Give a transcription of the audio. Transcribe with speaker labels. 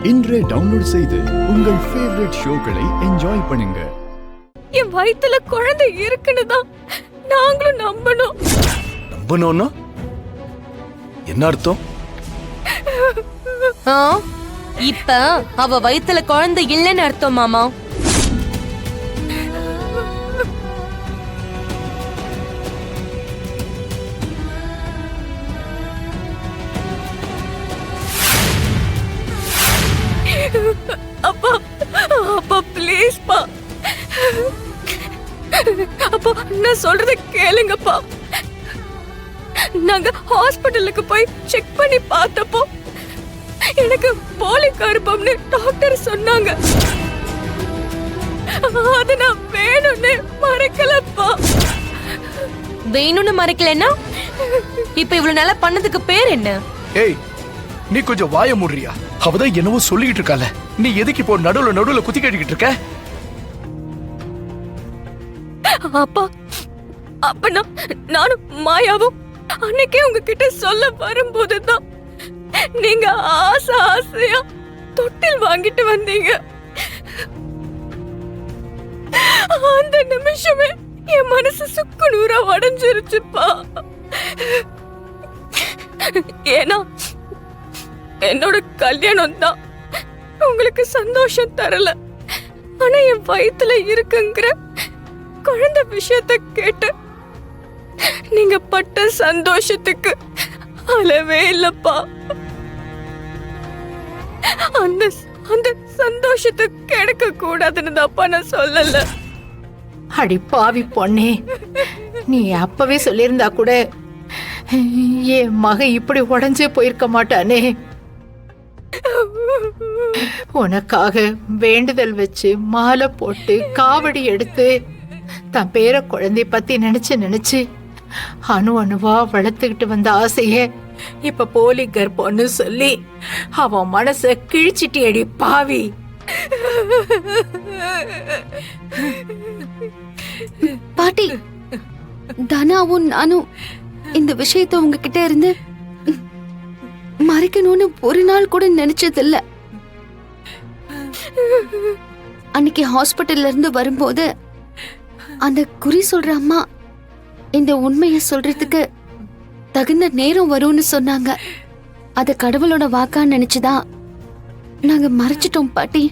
Speaker 1: இன்றே டவுன்லோட் செய்து உங்கள் ஃபேவரட் ஷோக்களை என்ஜாய் பண்ணுங்க.
Speaker 2: என் வயித்துல குழந்தை இருக்குன்னு தான் நாங்களும் நம்பணும்.
Speaker 3: நம்பணும்னா என்ன அர்த்தம்?
Speaker 4: இப்ப அவ வயித்துல குழந்தை இல்லைன்னு அர்த்தம் மாமா.
Speaker 2: அப்பா அப்பா ப்ளீஸ் பா, அப்பா நான் சொல்றத கேளுங்கப்பா. நாங்க ஹாஸ்பிடலுக்கு போய் செக் பண்ணி பார்த்தப்போ எனக்கு போலி கர்ப்பம்னு டாக்டர் சொன்னாங்க. அத நான் வேணும்னு மறைக்கலப்பா.
Speaker 4: வேணும்னு மறைக்கலன்னா இப்ப இவ்வளவு நல்லா பண்ணதுக்கு பேர் என்ன?
Speaker 3: ஏய், நீ கொஞ்சம் வாய மூடுறியா? அவதான் என்னவோ சொல்லிக்கிட்டு இருக்கால, நீ எதுக்கு இப்போ நடுவுல குத்தி கேட்டுக்கிட்டு இருக்க?
Speaker 2: அப்பா அப்ப நானும் மாயாவும் அன்னைக்கே உங்ககிட்ட சொல்ல வரும்போதுதான் நீங்க ஆசையா தொட்டில் வாங்கிட்டு வந்தீங்க. அந்த நிமிஷமே என் மனசு சுக்கு நூறா உடைஞ்சிருச்சுப்பா. ஏன்னா என்னோட கல்யாணம் தான் உங்களுக்கு சந்தோஷம் தரல, ஆனா என் வயித்துல இருக்குங்கிற குழந்தை விஷயத்தை கேட்டு நீங்க பட்ட சந்தோஷத்துக்கு அளவே இல்லப்பா. அந்த அந்த சந்தோஷத்தை கெடுக்க கூடாதுன்னு தான்ப்பா நான் சொல்லல.
Speaker 5: அடி பாவி பொண்ணே, நீ அப்பவே சொல்லியிருந்தா கூட என் மக இப்படி உடைஞ்சே போயிருக்க மாட்டானே. உனக்காக வேண்டுதல் வச்சு மாலை போட்டு காவடி எடுத்து தன் பேர குழந்தை பத்தி நினைச்சு அணுவா வளர்த்துக்கிட்டு வந்த ஆசைய இப்ப போலி கர்ப்பம்னு சொல்லி அவன் மனச கிழிச்சிட்டி அடி பாவி.
Speaker 6: பாட்டி, தனாவும் நானும் இந்த விஷயத்தை உங்ககிட்ட இருந்து மறைக்கணும்னு ஒரு நாள் கூட நினைச்சதில்ல. அன்னைக்கு ஹாஸ்பிட்டல்ல இருந்து வரும்போது அந்த குறி சொல்ற அம்மா இந்த உண்மைய சொல்றதுக்கு தகுந்த நேரம் வரும்னு சொன்னாங்க. அத கடவுளோட வாக்கான்னு நினைச்சுதான் நாங்க மறைச்சிட்டோம் பாட்டி.